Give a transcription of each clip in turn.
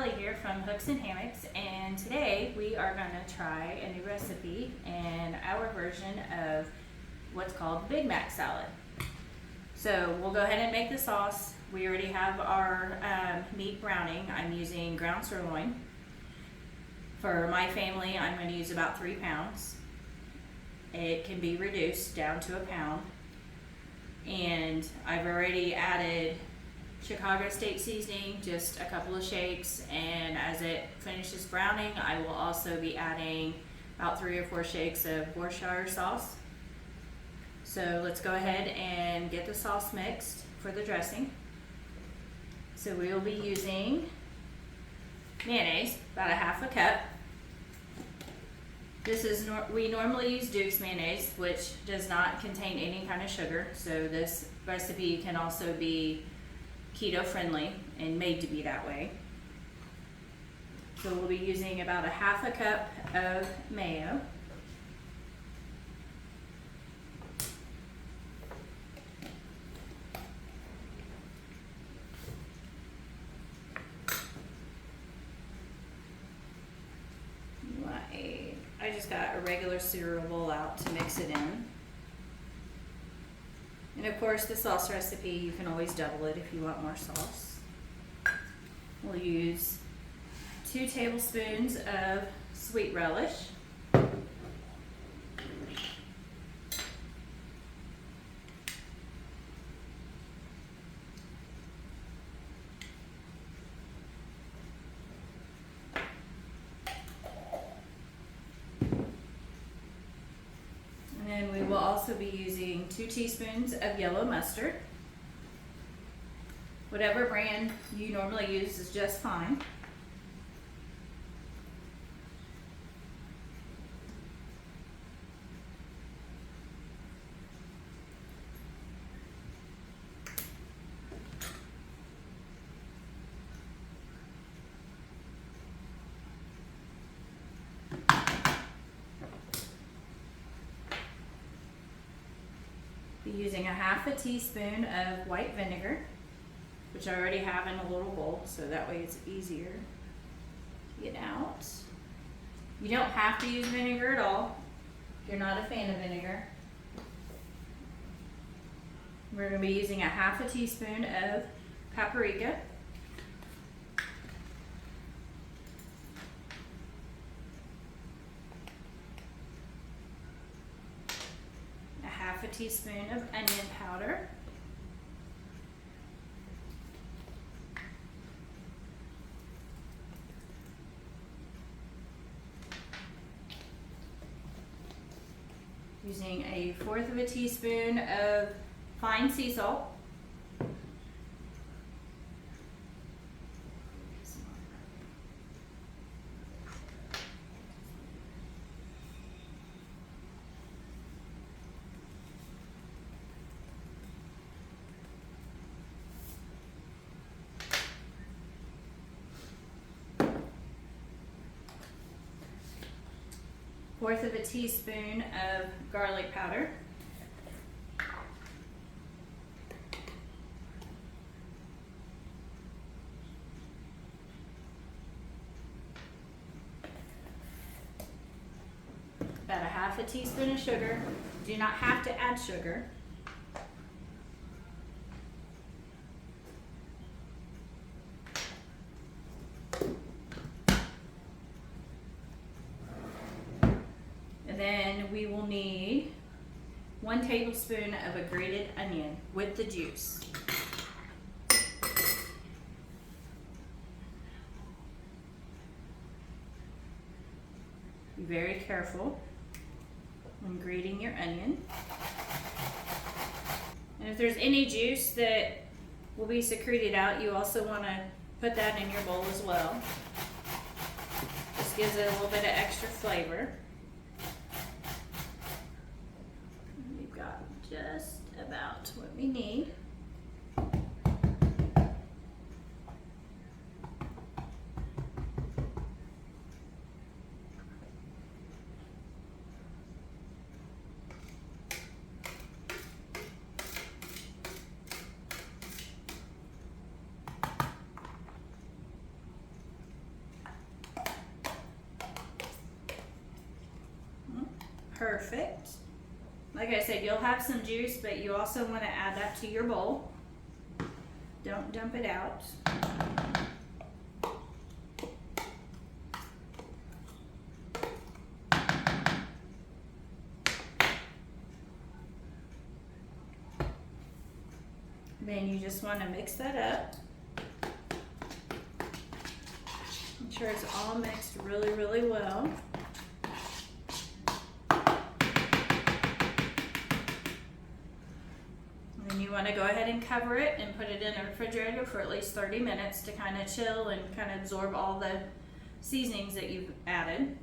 Kelly here from Hooks and Hammocks, and today we are going to try a new recipe and our version of what's called Big Mac salad. So we'll go ahead and make the sauce. We already have our meat browning. I'm using ground sirloin. For my family, I'm going to use about 3 pounds. It can be reduced down to a pound. And I've already added Chicago steak seasoning, just a couple of shakes, and as it finishes browning, I will also be adding about 3 or 4 shakes of Worcestershire sauce. So let's go ahead and get the sauce mixed for the dressing. So we will be using mayonnaise, about a half a cup. This is we normally use Duke's mayonnaise, which does not contain any kind of sugar. So this recipe can also be keto friendly and made to be that way. So we'll be using about a half a cup of mayo. I just got a regular cereal bowl out to mix it in. And of course, the sauce recipe, you can always double it if you want more sauce. We'll use 2 tablespoons of sweet relish. And we will also be using 2 teaspoons of yellow mustard. Whatever brand you normally use is just fine. Using a half a teaspoon of white vinegar, which I already have in a little bowl, so that way it's easier to get out. You don't have to use vinegar at all if you're not a fan of vinegar. We're going to be using a half a teaspoon of paprika. Half a teaspoon of onion powder. Using a 1/4 of a teaspoon of fine sea salt. Fourth of a teaspoon of garlic powder. About a half a teaspoon of sugar. Do not have to add sugar. Then we will need 1 tablespoon of a grated onion with the juice. Be very careful when grating your onion. And if there's any juice that will be secreted out, you also want to put that in your bowl as well. This gives it a little bit of extra flavor. Just about what we need. perfect. Like I said, you'll have some juice, but you also want to add that to your bowl. Don't dump it out. Then you just want to mix that up. Make sure it's all mixed really, really well. And then you want to go ahead and cover it and put it in the refrigerator for at least 30 minutes to kind of chill and kind of absorb all the seasonings that you've added.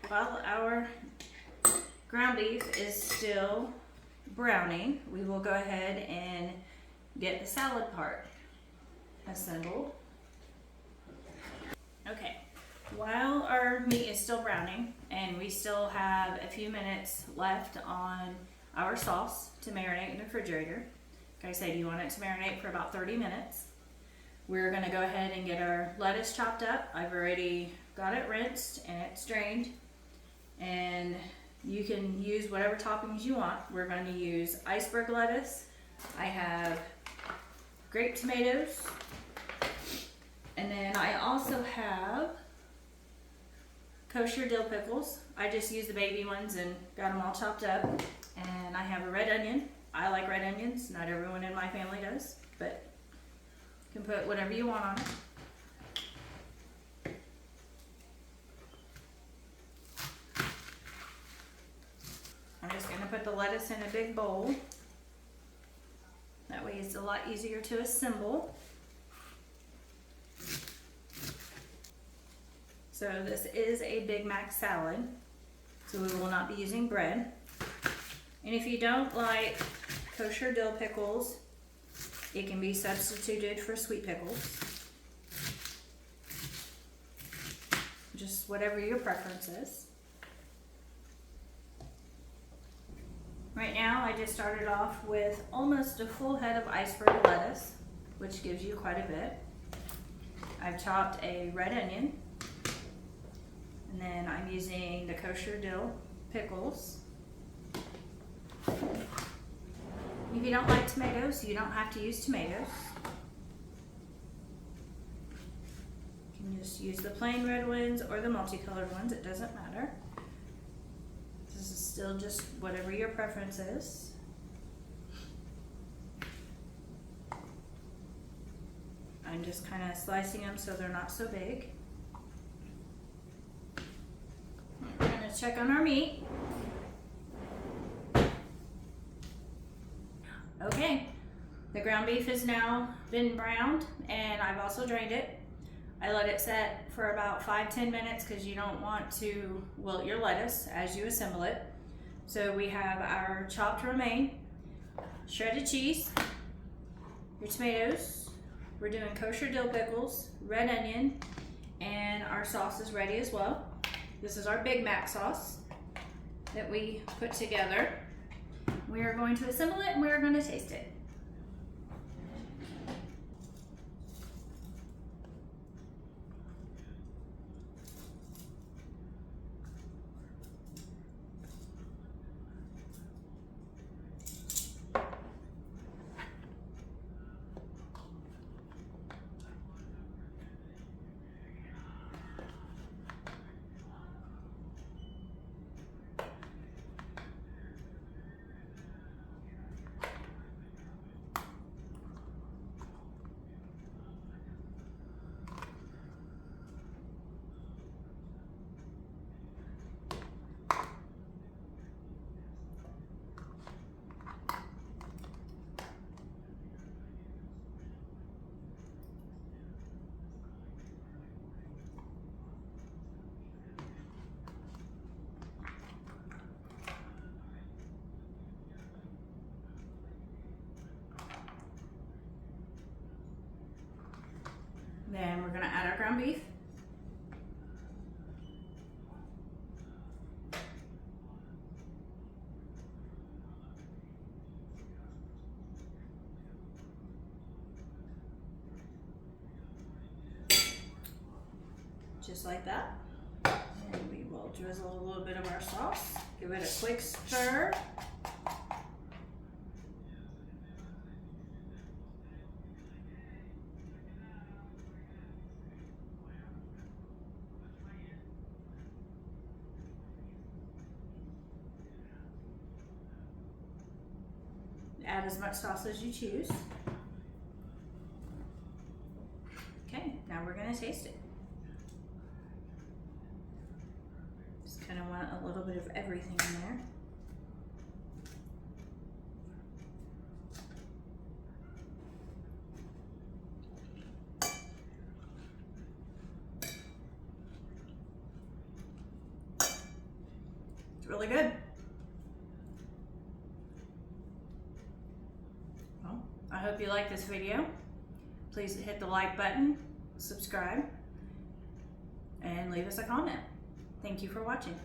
While our ground beef is still browning, we will go ahead and get the salad part assembled. Okay, while our meat is still browning and we still have a few minutes left on our sauce to marinate in the refrigerator, like I said, you want it to marinate for about 30 minutes. We're gonna go ahead and get our lettuce chopped up. I've already got it rinsed and it's drained. And you can use whatever toppings you want. We're going to use iceberg lettuce. I have grape tomatoes. And then I also have kosher dill pickles. I just used the baby ones and got them all chopped up. And I have a red onion. I like red onions. Not everyone in my family does, but you can put whatever you want on it. I'm just going to put the lettuce in a big bowl. That way it's a lot easier to assemble. So this is a Big Mac salad, so we will not be using bread. And if you don't like kosher dill pickles, it can be substituted for sweet pickles. Just whatever your preference is. Right now, I just started off with almost a full head of iceberg lettuce, which gives you quite a bit. I've chopped a red onion, and then I'm using the kosher dill pickles. If you don't like tomatoes, you don't have to use tomatoes. You can just use the plain red ones or the multicolored ones, it doesn't matter. This is still just whatever your preference is. I'm just kind of slicing them so they're not so big. We're going to check on our meat. Okay, the ground beef has now been browned and I've also drained it. I let it set for about 5-10 minutes because you don't want to wilt your lettuce as you assemble it. So we have our chopped romaine, shredded cheese, your tomatoes, we're doing kosher dill pickles, red onion, and our sauce is ready as well. This is our Big Mac sauce that we put together. We are going to assemble it and we are going to taste it. Then we're going to add our ground beef. just like that. And we will drizzle a little bit of our sauce. Give it a quick stir. Add as much sauce as you choose. Okay, now we're gonna taste it. Just kind of want a little bit of everything in there. It's really good. Well, I hope you like this video. Please hit the like button, subscribe, and leave us a comment. Thank you for watching.